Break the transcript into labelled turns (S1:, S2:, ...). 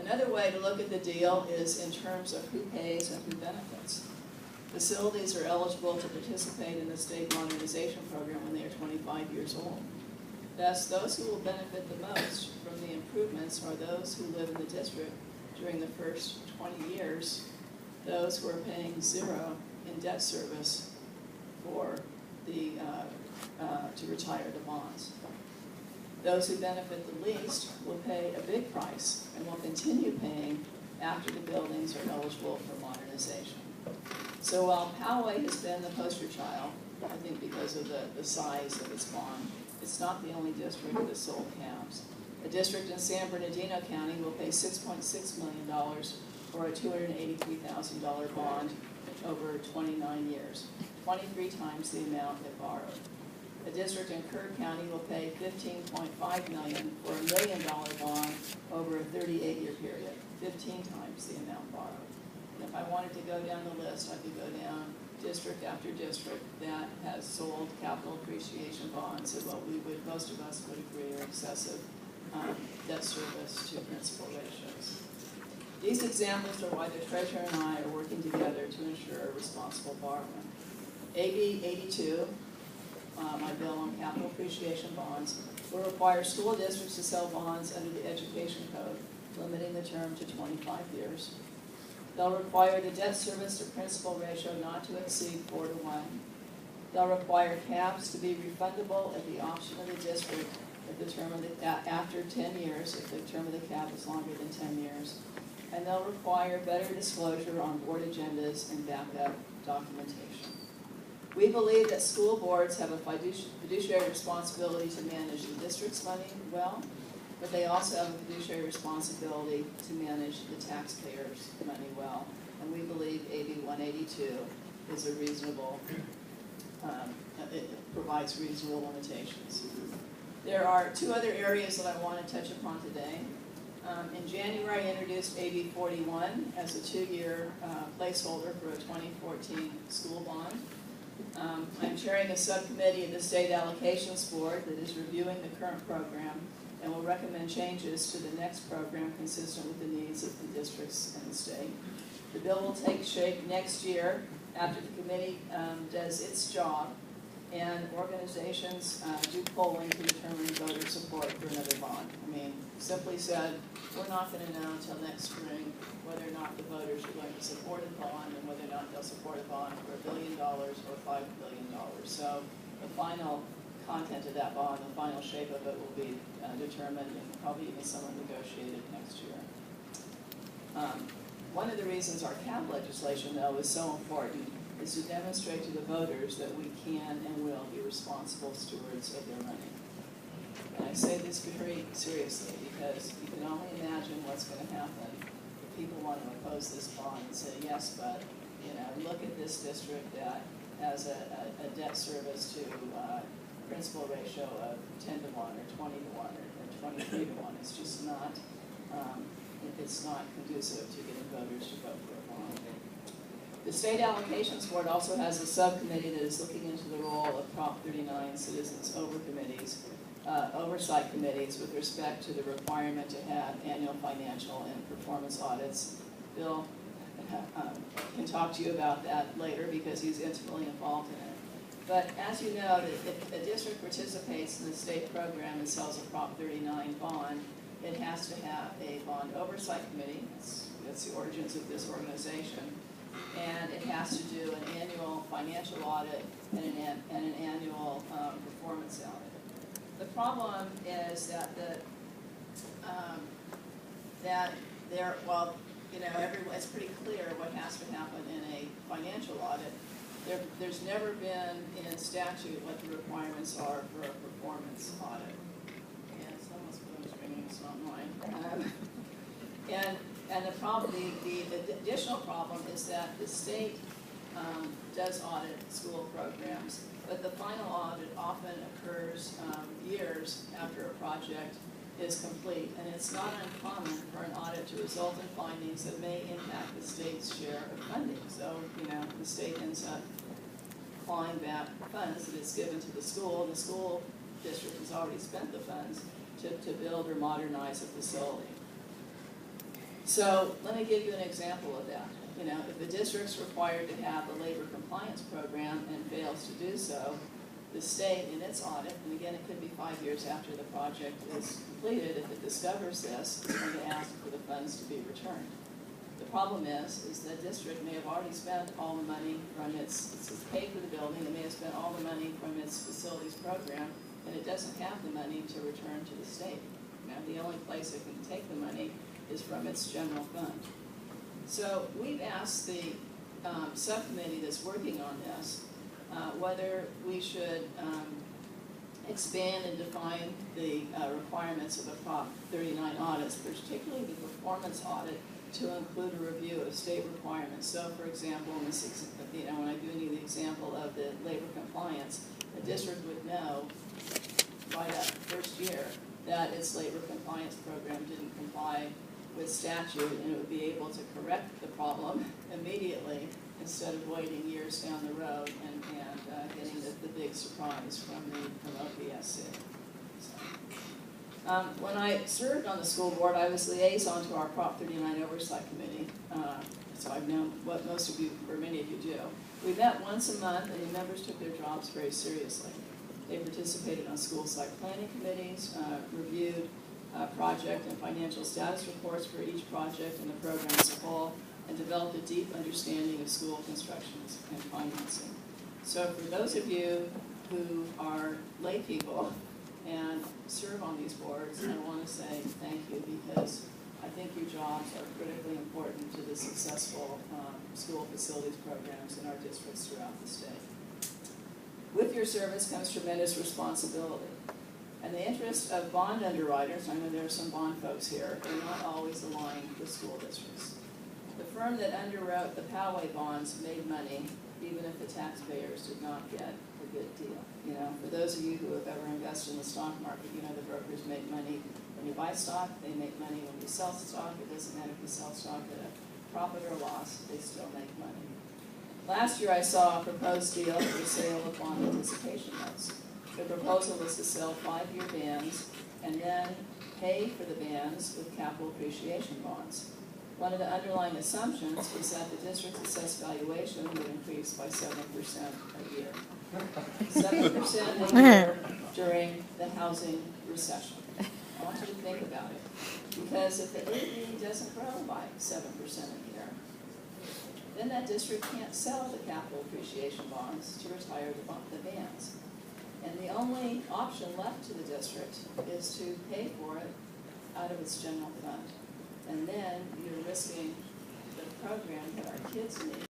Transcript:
S1: Another way to look at the deal is in terms of who pays and who benefits. Facilities are eligible to participate in the state modernization program when they are 25 years old. Thus, those who will benefit the most from the improvements are those who live in the district during the first 20 years, those who are paying zero in debt service for the, to retire the bonds. Those who benefit the least will pay a big price and will continue paying after the buildings are eligible for modernization. So while Poway has been the poster child, I think because of the size of its bond, it's not the only district that sold cabs. A district in San Bernardino County will pay $6.6 million for a $283,000 bond over 29 years, 23 times the amount it borrowed. A district in Kerr County will pay $15.5 million for $1 million bond over a 38-year period, 15 times the amount borrowed. And if I wanted to go down the list, I could go down district after district that has sold capital appreciation bonds at what most of us would agree are excessive debt service to principal ratios. These examples are why the treasurer and I are working together to ensure responsible borrowing. AB 82, my bill on capital appreciation bonds, will require school districts to sell bonds under the Education Code, limiting the term to 25 years. They'll require the debt service to principal ratio not to exceed 4-to-1. They'll require cabs to be refundable at the option of the district if the term of the, after 10 years, if the term of the cab is longer than 10 years. And they'll require better disclosure on board agendas and backup documentation. We believe that school boards have a fiduciary responsibility to manage the district's money well, but they also have a fiduciary responsibility to manage the taxpayers' money well. And we believe AB 182 is a reasonable, it provides reasonable limitations. There are two other areas that I want to touch upon today. In January, I introduced AB 41 as a 2-year placeholder for a 2014 school bond. I'm chairing a subcommittee of the State Allocations Board that is reviewing the current program and will recommend changes to the next program consistent with the needs of the districts and the state. The bill will take shape next year after the committee does its job and organizations do polling to determine voter support for another bond. I mean, simply said, we're not going to know until next spring whether or not the voters are going to support a bond and whether or not they'll support a bond for $1 billion or $5 billion. So the final content of that bond, the final shape of it will be determined and probably even somewhat negotiated next year. One of the reasons our CAB legislation, though, is so important is to demonstrate to the voters that we can and will be responsible stewards of their money. And I say this very seriously because you can only imagine what's going to happen if people want to oppose this bond and say, yes, but look at this district that has a debt service to principal ratio of 10-to-1 or 20-to-1 or 23-to-1. It's just not, it's not conducive to getting voters to vote for a bond. The State Allocations Board also has a subcommittee that is looking into the role of Prop 39 citizens oversight committees with respect to the requirement to have annual financial and performance audits. Bill can talk to you about that later because he's intimately involved in it. But as you know, if a district participates in the state program and sells a Prop 39 bond, it has to have a bond oversight committee. That's the origins of this organization. And it has to do an annual financial audit and an annual performance audit. The problem is that it's pretty clear what has to happen in a financial audit. There's never been in statute what the requirements are for a performance audit. And someone's phone's ringing, it's not mine. And the problem, the additional problem is that the state does audit school programs, but the final audit often occurs years after a project is complete, and it's not uncommon for an audit to result in findings that may impact the state's share of funding. So, the state ends up clawing back funds that it's given to the school. The school district has already spent the funds to build or modernize a facility. So let me give you an example of that. You know, if the district's required to have a labor compliance program and fails to do so, the state in its audit, and again it could be 5 years after the project is completed, if it discovers this, it's going to ask for the funds to be returned. The problem is that district may have already spent all the money from it's paid for the building, it may have spent all the money from its facilities program, and it doesn't have the money to return to the state. Now, the only place it can take the money is from its general fund. So we've asked the subcommittee that's working on this whether we should expand and define the requirements of a Prop 39 audits, particularly the performance audit, to include a review of state requirements. So, for example, in this, when I do the example of the labor compliance, the district would know right up the first year that its labor compliance program didn't comply with statute, and it would be able to correct the problem immediately instead of waiting years down the road and getting the big surprise from OPSC. So, when I served on the school board, I was liaison to our Prop 39 Oversight Committee, so I've known what most of you, or many of you do. We met once a month, and the members took their jobs very seriously. They participated on school site planning committees, reviewed project and financial status reports for each project and the program as a whole, and developed a deep understanding of school construction and financing. So for those of you who are lay people and serve on these boards, I want to say thank you, because I think your jobs are critically important to the successful school facilities programs in our districts throughout the state. With your service comes tremendous responsibility. And the interest of bond underwriters, I know there are some bond folks here, are not always aligned with school districts. The firm that underwrote the Poway bonds made money, even if the taxpayers did not get a good deal. You know, for those of you who have ever invested in the stock market, you know the brokers make money when you buy stock, they make money when you sell stock. It doesn't matter if you sell stock at a profit or loss, they still make money. Last year I saw a proposed deal for sale of bond anticipation notes. The proposal was to sell 5-year bands and then pay for the bands with capital appreciation bonds. One of the underlying assumptions was that the district's assessed valuation would increase by 7% a year. 7% a year during the housing recession. I want you to think about it. Because if the AE doesn't grow by 7% a year, then that district can't sell the capital appreciation bonds to retire the bands. And the only option left to the district is to pay for it out of its general fund. And then you're risking the program that our kids need.